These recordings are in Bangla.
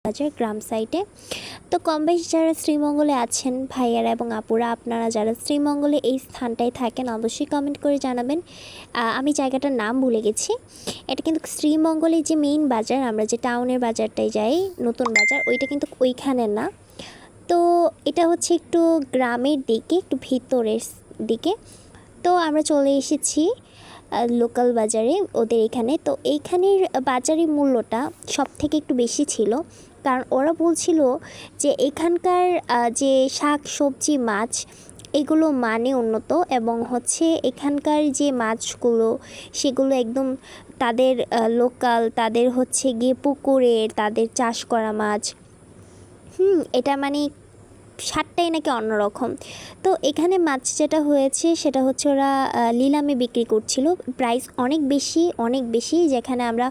বাজার গ্রাম সাইডে। তো কম বেশি যারা শ্রীমঙ্গলে আছেন ভাইয়ারা এবং আপুরা, আপনারা যারা শ্রীমঙ্গলে এই স্থানটায় থাকেন অবশ্যই কমেন্ট করে জানাবেন। আমি জায়গাটার নাম ভুলে গেছি। এটা কিন্তু শ্রীমঙ্গলের যে মেইন বাজার, আমরা যে টাউনের বাজারটায় যাই নতুন বাজার, ওইটা কিন্তু ওইখানে না। তো এটা হচ্ছে একটু গ্রামের দিকে, একটু ভিতরের দিকে। তো আমরা চলে এসেছি লোকাল বাজারে ওদের এখানে। তো এইখানের বাজারের মূল্যটা সব থেকে একটু বেশি ছিল, কারণ ওরা বলছিল যে এখানকার যে শাক সবজি মাছ এগুলো মানে উন্নত, এবং হচ্ছে এখানকার যে মাছগুলো সেগুলো একদম তাদের লোকাল, তাদের হচ্ছে গিয়ে পুকুরের তাদের চাষ করা মাছ। এটা মানে স্বাদটাই নাকি অন্যরকম। তো এখানে মাছ যেটা হয়েছে সেটা হচ্ছে ওরা নিলামে বিক্রি করছিল, প্রাইস অনেক বেশি অনেক বেশি। যেখানে আমরা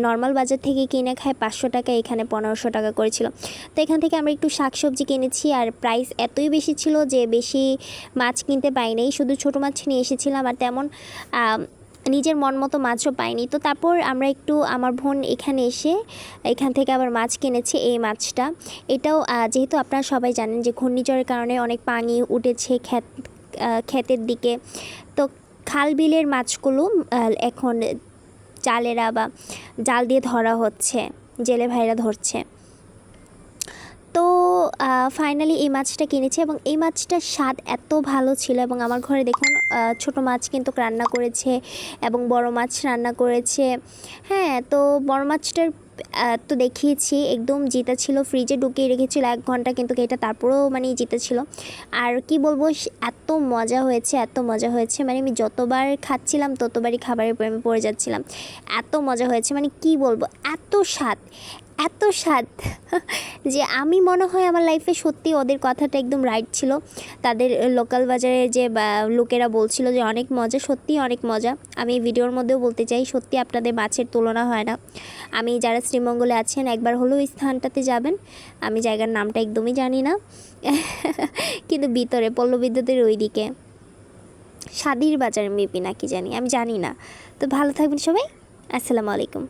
নর্মাল বাজার থেকে কিনে খাই 500 টাকা, এখানে 1500 টাকা করেছিল। তো এখান থেকে আমরা একটু শাকসবজি কিনেছি, আর প্রাইস এতই বেশি ছিল যে বেশি মাছ কিনতে পাইনি, শুধু ছোটো মাছ নিয়ে এসেছিলাম, আর তেমন নিজের মন মতো মাছও পাইনি। তো তারপর আমরা একটু, আমার বোন এখানে এসে এখান থেকে আবার মাছ কিনেছে। এই মাছটা, এটাও যেহেতু আপনারা সবাই জানেন যে ঘূর্ণিঝড়ের কারণে অনেক পানি উঠেছে ক্ষেতের দিকে, তো খাল বিলের মাছগুলো এখন জালেরা বা জাল দিয়ে ধরা হচ্ছে, জেলে ভাইরা ধরছে। তো ফাইনালি এই মাছটা কিনেছি, এবং এই মাছটার স্বাদ এত ভালো ছিল। এবং আমার ঘরে দেখুন ছোট মাছ কিন্তু রান্না করেছে এবং বড় মাছ রান্না করেছে। হ্যাঁ, তো বড় মাছটার তো দেখিয়েছি, একদম জিতা ছিল, ফ্রিজে ঢুকিয়ে রেখেছিল 1 ঘন্টা, কিন্তু এটা তারপরেও মানে জিতে ছিল। আর কি বলবো, এত মজা হয়েছে, এত মজা হয়েছে, মানে আমি যতবার খাচ্ছিলাম ততবারই খাবারের প্রেমে পড়ে যাচ্ছিলাম। এত মজা হয়েছে, মানে কি বলবো, এত স্বাদ এত স্বাদ যে আমি মনে হয় আমার লাইফে সত্যি ওদের কথাটা একদম রাইট ছিল। তাদের লোকাল বাজারে যে লোকেরা বলছিল যে অনেক মজা, সত্যি অনেক মজা। আমি এই ভিডিওর মধ্যেও বলতে চাই, সত্যি আপনাদের মাছের তুলনা হয় না। আমি যারা শ্রীমঙ্গলে আছেন একবার হলেও এই স্থানটাতে যাবেন। আমি জায়গার নামটা একদমই জানি না কিন্তু ভিতরে পল্লবিদ্যুতের ওই দিকে স্বাদির বাজার মেবি নাকি জানি, আমি জানি না। তো ভালো থাকবেন সবাই, আসসালামু আলাইকুম।